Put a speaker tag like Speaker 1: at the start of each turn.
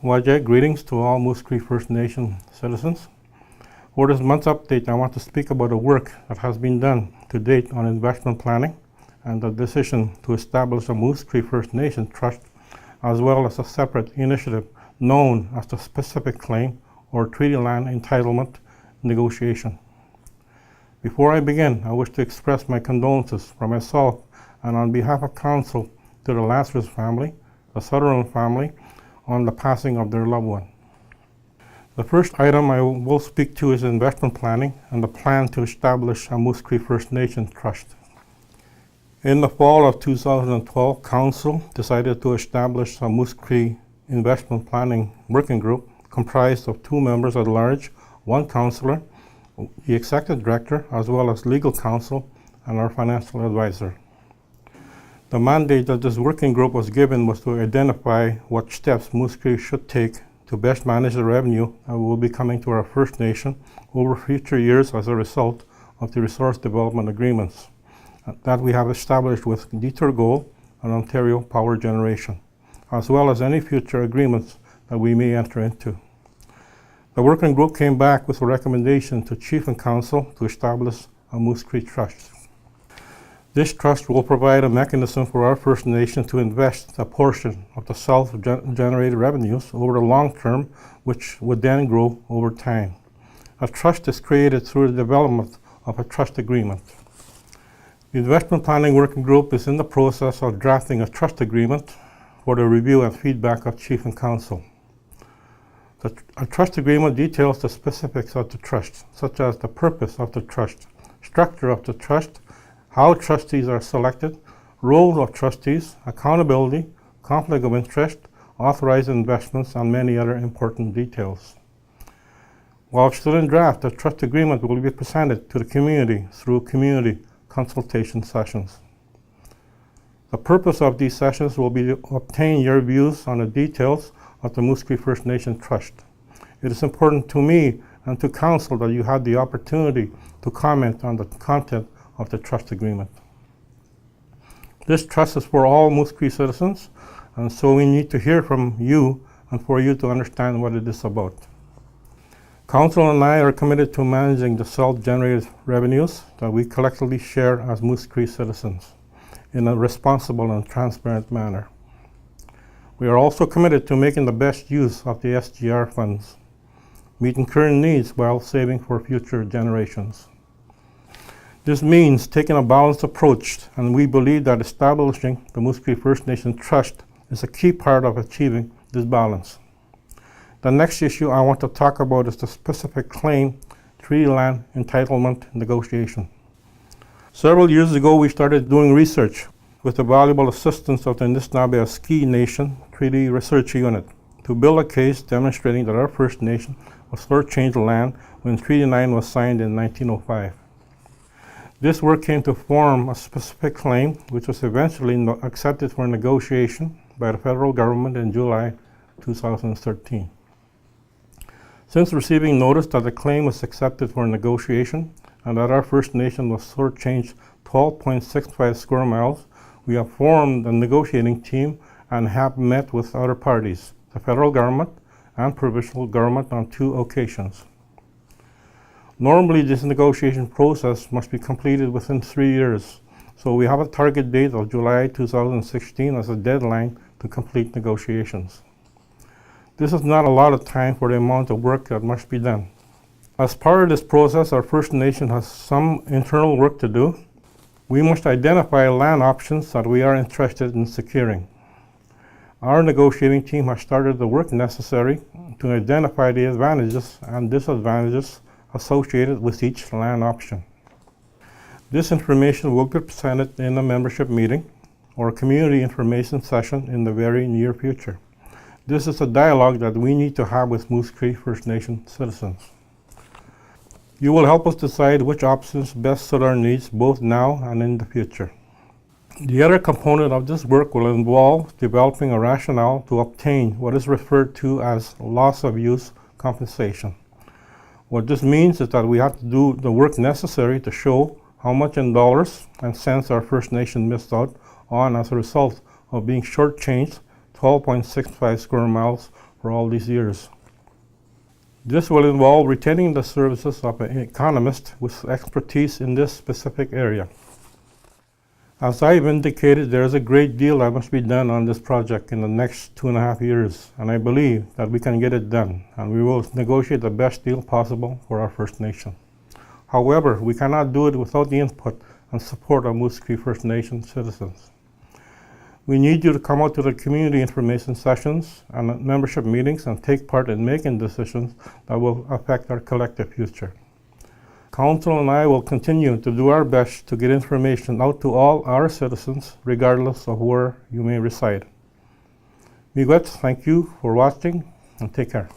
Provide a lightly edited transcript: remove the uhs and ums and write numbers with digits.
Speaker 1: Wajay, greetings to all Moose Cree First Nation citizens. For this month's update, I want to speak about the work that has been done to date on investment planning and the decision to establish a Moose Cree First Nation Trust, as well as a separate initiative known as the Specific Claim or Treaty Land Entitlement Negotiation. Before I begin, I wish to express my condolences for myself and on behalf of Council to the Lazarus family, the Sutherland family, on the passing of their loved one. The first item I will speak to is investment planning and the plan to establish a Moose Cree First Nation Trust. In the fall of 2012, Council decided to establish a Moose Cree Investment Planning Working Group comprised of 2 members at large, 1 councillor, the executive director, as well as legal counsel and our financial advisor. The mandate that this working group was given was to identify what steps Moose Cree should take to best manage the revenue that will be coming to our First Nation over future years as a result of the resource development agreements that we have established with Detour Gold and Ontario Power Generation, as well as any future agreements that we may enter into. The working group came back with a recommendation to Chief and Council to establish a Moose Cree Trust. This trust will provide a mechanism for our First Nation to invest a portion of the self-generated revenues over the long term, which would then grow over time. A trust is created through the development of a trust agreement. The Investment Planning Working Group is in the process of drafting a trust agreement for the review and feedback of Chief and Council. A trust agreement details the specifics of the trust, such as the purpose of the trust, structure of the trust, how trustees are selected, role of trustees, accountability, conflict of interest, authorized investments, and many other important details. While still in draft, the trust agreement will be presented to the community through community consultation sessions. The purpose of these sessions will be to obtain your views on the details of the Moose Cree First Nation Trust. It is important to me and to Council that you have the opportunity to comment on the content of the trust agreement. This trust is for all Moose Cree citizens, and so we need to hear from you and for you to understand what it is about. Council and I are committed to managing the self-generated revenues that we collectively share as Moose Cree citizens in a responsible and transparent manner. We are also committed to making the best use of the SGR funds, meeting current needs while saving for future generations. This means taking a balanced approach, and we believe that establishing the Moose Cree First Nation Trust is a key part of achieving this balance. The next issue I want to talk about is the Specific Claim Treaty Land Entitlement Negotiation. Several years ago, we started doing research with the valuable assistance of the Anishinaabe Ski Nation Treaty Research Unit to build a case demonstrating that our First Nation was shortchanged land when Treaty 9 was signed in 1905. This work came to form a specific claim, which was eventually accepted for negotiation by the federal government in July 2013. Since receiving notice that the claim was accepted for negotiation and that our First Nation was shortchanged 12.65 square miles, we have formed a negotiating team and have met with other parties, the federal government and provincial government, on 2 occasions. Normally, this negotiation process must be completed within 3 years, so we have a target date of July 2016 as a deadline to complete negotiations. This is not a lot of time for the amount of work that must be done. As part of this process, our First Nation has some internal work to do. We must identify land options that we are interested in securing. Our negotiating team has started the work necessary to identify the advantages and disadvantages associated with each land option. This information will be presented in a membership meeting or community information session in the very near future. This is a dialogue that we need to have with Moose Cree First Nation citizens. You will help us decide which options best suit our needs both now and in the future. The other component of this work will involve developing a rationale to obtain what is referred to as loss of use compensation. What this means is that we have to do the work necessary to show how much in dollars and cents our First Nation missed out on as a result of being shortchanged 12.65 square miles for all these years. This will involve retaining the services of an economist with expertise in this specific area. As I've indicated, there is a great deal that must be done on this project in the next 2.5 years, and I believe that we can get it done, and we will negotiate the best deal possible for our First Nation. However, we cannot do it without the input and support of Moose Cree First Nation citizens. We need you to come out to the community information sessions and membership meetings and take part in making decisions that will affect our collective future. Council and I will continue to do our best to get information out to all our citizens, regardless of where you may reside. Miigwech, thank you for watching, and take care.